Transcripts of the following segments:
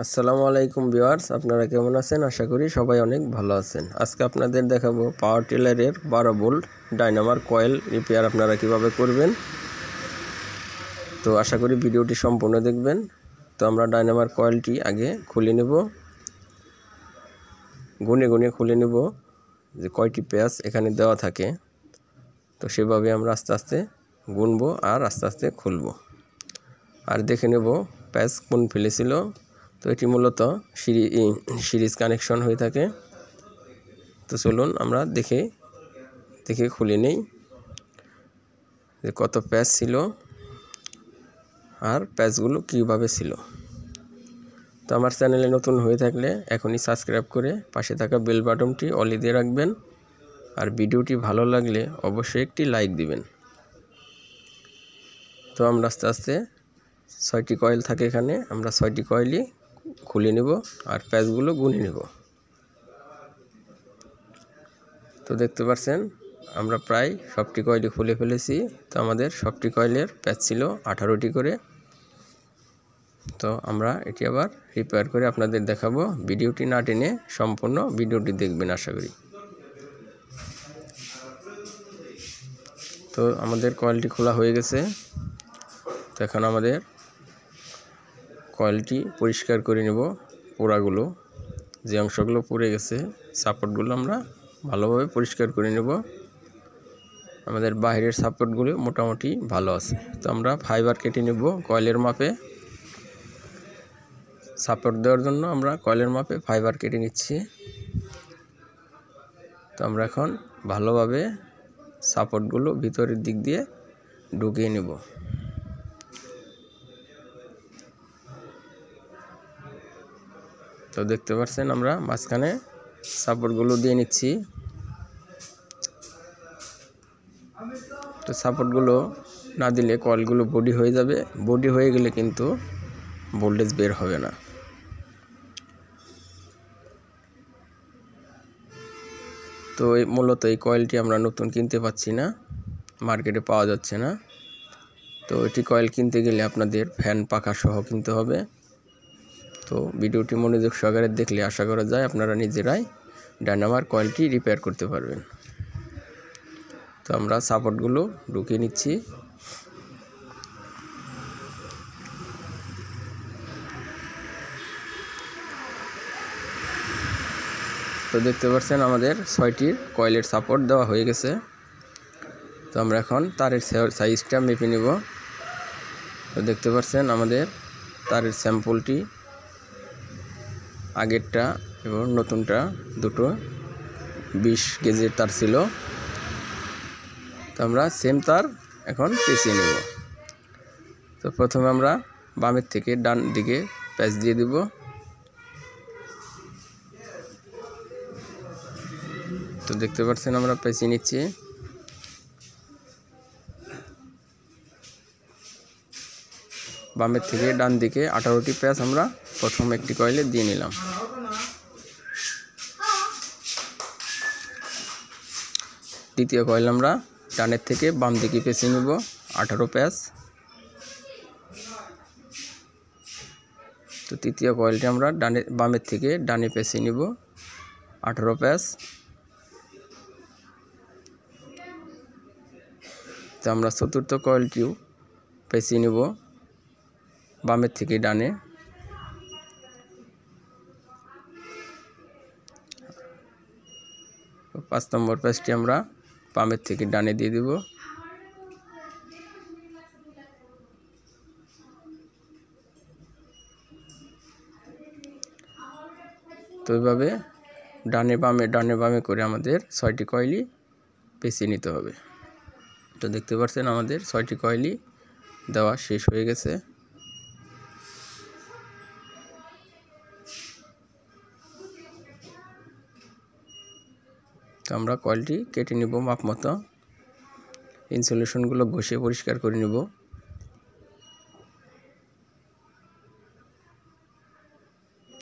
আসসালামুআলাইকুম viewers, আপনারা কেমন আছেন? আশা করি সবাই অনেক ভালো আছেন। আজকে আপনাদের দেখাবো পাওয়ার টিলারের 12 ভোল্ট ডাইনামার কয়েল রিপেয়ার আপনারা কিভাবে করবেন। তো আশা করি ভিডিওটি সম্পূর্ণ দেখবেন। তো আমরা ডাইনামার কয়েলটি আগে খুলে নেব, গুনে গুনে খুলে নেব যে কয়টি প্যাচ এখানে দেওয়া থাকে। তো সেভাবে আমরা আস্তে আস্তে গুনবো আর আস্তে আস্তে খুলবো আর দেখে নেব প্যাচ কোন ফেলেছিল। তো এটি মূলত সিরিজ কানেকশন হয়ে থাকে। তো চলুন আমরা দেখে খুলে নেই যে কত প্যাচ ছিল আর প্যাচগুলো কীভাবে ছিল। তো আমার চ্যানেলে নতুন হয়ে থাকলে এখনই সাবস্ক্রাইব করে পাশে থাকা বেল বাটনটি অলি দিয়ে রাখবেন আর ভিডিওটি ভালো লাগলে অবশ্যই একটি লাইক দিবেন। তো আমরা আস্তে আস্তে 6টি কয়েল থাকে এখানে, আমরা 6টি কয়েলই খুলে নেব আর প্যাচগুলো গুনে নেব। তো দেখতে পাচ্ছেন আমরা প্রায় সবটি কয়েলই খুলে ফেলেছি। তো আমাদের সবটি কয়েলের প্যাচ ছিল 18টি করে। তো আমরা এটি আবার রিপেয়ার করে আপনাদের দেখাবো। ভিডিওটি না টেনে সম্পূর্ণ ভিডিওটি দেখবেন আশা করি। তো আমাদের কয়েলটি খোলা হয়ে গেছে। তো এখন আমাদের কয়েলটি পরিষ্কার করে নেব। পোড়াগুলো, যে অংশগুলো পুড়ে গেছে, সাপোর্টগুলো আমরা ভালোভাবে পরিষ্কার করে নেব। আমাদের বাইরের সাপোর্টগুলো মোটামুটি ভালো আছে। তো আমরা ফাইবার কেটে নেব কয়েলের মাপে। সাপোর্ট দেওয়ার জন্য আমরা কয়েলের মাপে ফাইবার কেটে নিচ্ছি। তো আমরা এখন ভালোভাবে সাপোর্টগুলো ভিতরের দিক দিয়ে ঢুকিয়ে নেব। তো দেখতে পাচ্ছেন আমরা মাঝখানে সাপোর্টগুলো দিয়ে নিচ্ছি। তো সাপোর্টগুলো না দিলে কয়েলগুলো বডি হয়ে যাবে, বডি হয়ে গেলে কিন্তু ভোল্টেজ বের হবে না। তো মূলত এই কয়েলটি আমরা নতুন কিনতে পাচ্ছি না, মার্কেটে পাওয়া যাচ্ছে না। তো এটি কয়েল কিনতে গেলে আপনাদের ফ্যান পাখা সহ কিনতে হবে। তো ভিডিওটি মনোযোগ সহকারে দেখলে আশা করা যায় আপনারা নিজেরাই ডাইনামার কয়েলটি রিপেয়ার করতে পারবেন। তো আমরা সাপোর্টগুলো ঢুকিয়ে নিচ্ছি। তো দেখতে পাচ্ছেন আমাদের 6টির কয়েলের সাপোর্ট দেওয়া হয়ে গেছে। তো আমরা এখন তারের সাইজটা মেপে নেব। তো দেখতে পাচ্ছেন আমাদের তারের স্যাম্পলটি আগেরটা এবং নতুনটা দুটো 20 গেজের তার ছিল। তো আমরা সেম তার এখন পেঁচিয়ে নেব। তো প্রথমে আমরা বামের থেকে ডান দিকে প্যাচ দিয়ে দিব। তো দেখতে পাচ্ছেন আমরা পেঁচিয়ে নিচ্ছি। বামের থেকে ডান দিকে 18টি প্যাচ আমরা প্রথম একটি কয়েলে দিয়ে নিলাম। দ্বিতীয় কয়েল আমরা ডানের থেকে বাম দিকে পেঁচিয়ে নেব 18 প্যাচ। তো তৃতীয় কয়েলটি আমরা বামের থেকে ডানে পেঁচিয়ে নেব 18 প্যাচ। তো আমরা চতুর্থ কয়েলটিও পেঁচিয়ে নেব বামের থেকে ডানে। তো 5 নম্বর প্যাচটি আমরা বামের থেকে ডানে দিয়ে দেব। তো এইভাবে ডানে বামে করে আমাদের 6টি কয়েলই পেঁচিয়ে নিতে হবে। তো দেখতে পাচ্ছেন আমাদের 6টি কয়েলই দেওয়া শেষ হয়ে গেছে। তো আমরা কয়েলটি কেটে নেব মাপ মতো, ইনসুলেশনগুলো ঘষে পরিষ্কার করে নেব।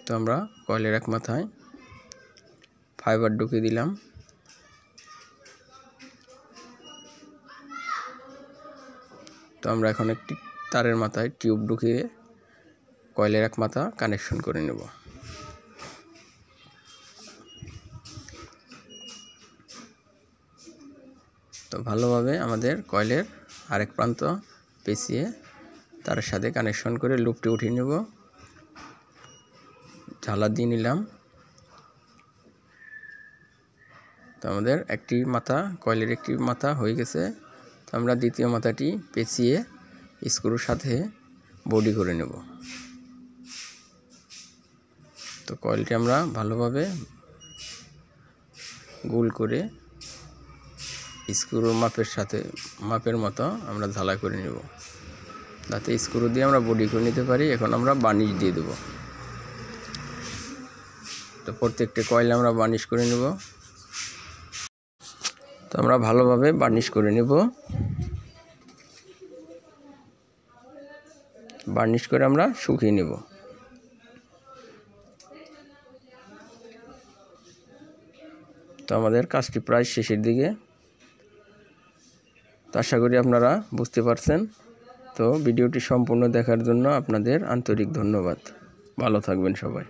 তো আমরা কয়েলের এক মাথায় ফাইবার ঢুকিয়ে দিলাম। তো আমরা এখন একটি তারের মাথায় টিউব ঢুকিয়ে কয়েলের এক মাথা কানেকশন করে নেব। তো ভালোভাবে আমাদের কয়েলের আরেক প্রান্ত পেঁচিয়ে তার সাথে কানেকশন করে লুপটি উঠিয়ে নেব। ঝালা দিয়ে নিলাম। তো আমাদের একটি মাথা, কয়েলের একটি মাথা হয়ে গেছে। তো আমরা দ্বিতীয় মাথাটি পেঁচিয়ে স্ক্রুর সাথে বডি করে নেব। তো কয়েলটি আমরা ভালোভাবে গোল করে স্ক্রুর মাপের মতো আমরা ঝালাই করে নেব, যাতে স্ক্রু দিয়ে আমরা বডি করে নিতে পারি। এখন আমরা বার্নিশ দিয়ে দেব। তো প্রত্যেকটি কয়েল আমরা বার্নিশ করে নেব। তো আমরা ভালোভাবে বার্নিশ করে নেব। বার্নিশ করে আমরা শুকিয়ে নেব। তো আমাদের কাজটি প্রায় শেষের দিকে। তো আশা করি আপনারা বুঝতে পারছেন। তো ভিডিওটি সম্পূর্ণ দেখার জন্য আপনাদের আন্তরিক ধন্যবাদ। ভালো থাকবেন সবাই।